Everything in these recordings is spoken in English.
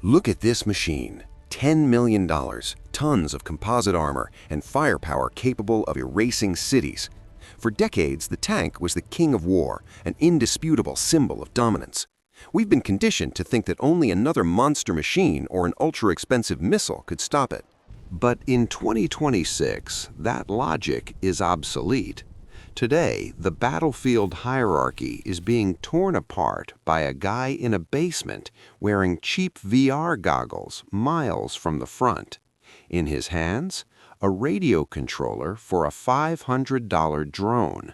Look at this machine. $10 million, tons of composite armor, and firepower capable of erasing cities. For decades, the tank was the king of war, an indisputable symbol of dominance. We've been conditioned to think that only another monster machine or an ultra-expensive missile could stop it. But in 2026, that logic is obsolete. Today, the battlefield hierarchy is being torn apart by a guy in a basement wearing cheap VR goggles miles from the front. In his hands, a radio controller for a $500 drone.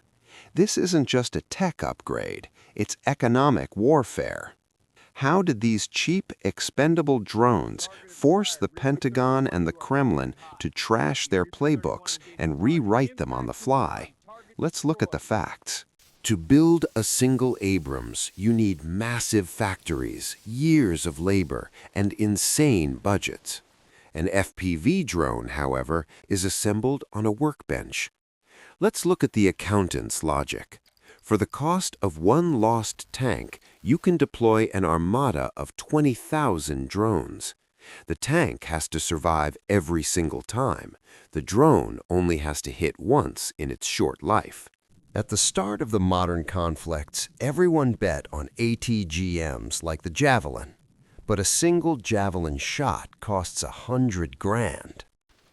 This isn't just a tech upgrade, it's economic warfare. How did these cheap, expendable drones force the Pentagon and the Kremlin to trash their playbooks and rewrite them on the fly? Let's look at the facts. To build a single Abrams, you need massive factories, years of labor, and insane budgets. An FPV drone, however, is assembled on a workbench. Let's look at the accountant's logic. For the cost of one lost tank, you can deploy an armada of 20,000 drones. The tank has to survive every single time. The drone only has to hit once in its short life. At the start of the modern conflicts, everyone bet on ATGMs like the Javelin. But a single Javelin shot costs $100,000.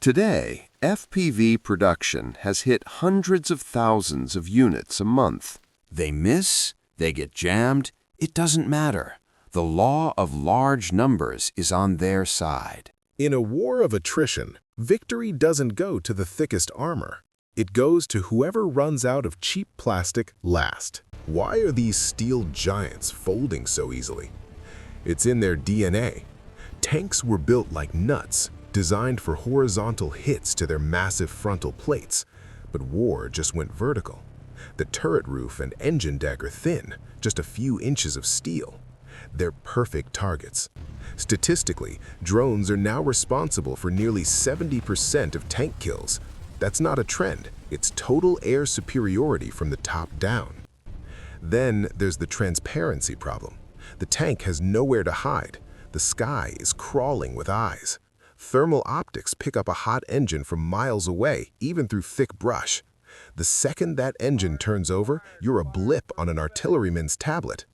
Today, FPV production has hit hundreds of thousands of units a month. They miss, they get jammed, it doesn't matter. The law of large numbers is on their side. In a war of attrition, victory doesn't go to the thickest armor. It goes to whoever runs out of cheap plastic last. Why are these steel giants folding so easily? It's in their DNA. Tanks were built like nuts, designed for horizontal hits to their massive frontal plates. But war just went vertical. The turret roof and engine deck are thin, just a few inches of steel. They're perfect targets. Statistically, drones are now responsible for nearly 70% of tank kills. That's not a trend, it's total air superiority from the top down. Then there's the transparency problem. The tank has nowhere to hide. The sky is crawling with eyes. Thermal optics pick up a hot engine from miles away, even through thick brush. The second that engine turns over, you're a blip on an artilleryman's tablet.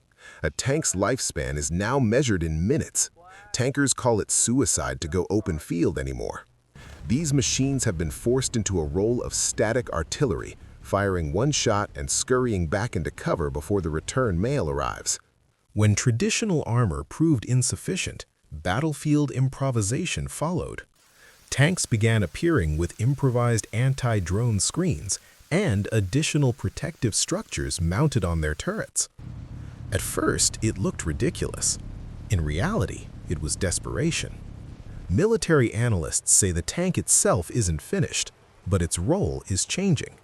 A tank's lifespan is now measured in minutes. Tankers call it suicide to go open field anymore. These machines have been forced into a role of static artillery, firing one shot and scurrying back into cover before the return mail arrives. When traditional armor proved insufficient, battlefield improvisation followed. Tanks began appearing with improvised anti-drone screens and additional protective structures mounted on their turrets. At first, it looked ridiculous. In reality, it was desperation. Military analysts say the tank itself isn't finished, but its role is changing.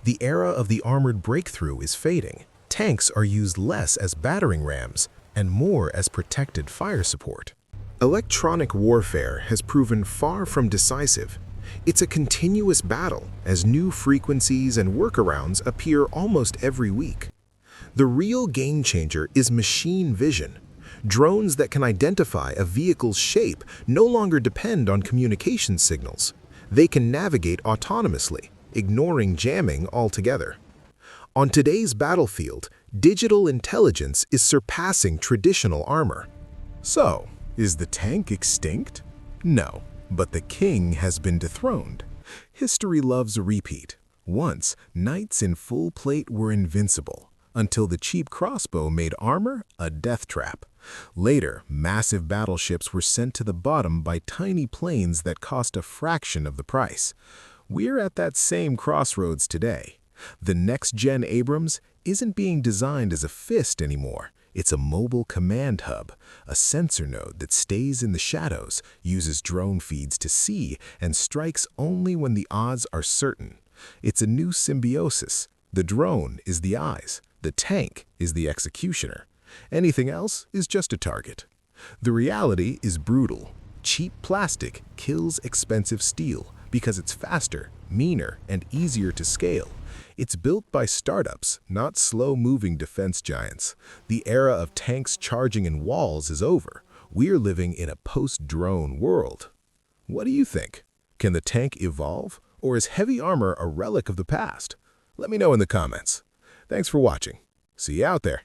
The era of the armored breakthrough is fading. Tanks are used less as battering rams and more as protected fire support. Electronic warfare has proven far from decisive. It's a continuous battle as new frequencies and workarounds appear almost every week. The real game changer is machine vision. Drones that can identify a vehicle's shape no longer depend on communication signals. They can navigate autonomously, ignoring jamming altogether. On today's battlefield, digital intelligence is surpassing traditional armor. So, is the tank extinct? No, but the king has been dethroned. History loves a repeat. Once, knights in full plate were invincible, until the cheap crossbow made armor a death trap. Later, massive battleships were sent to the bottom by tiny planes that cost a fraction of the price. We're at that same crossroads today. The next-gen Abrams isn't being designed as a fist anymore. It's a mobile command hub, a sensor node that stays in the shadows, uses drone feeds to see, and strikes only when the odds are certain. It's a new symbiosis. The drone is the eyes. The tank is the executioner. Anything else is just a target. The reality is brutal. Cheap plastic kills expensive steel because it's faster, meaner, and easier to scale. It's built by startups, not slow-moving defense giants. The era of tanks charging in walls is over. We're living in a post-drone world. What do you think? Can the tank evolve, or is heavy armor a relic of the past? Let me know in the comments. Thanks for watching. See you out there.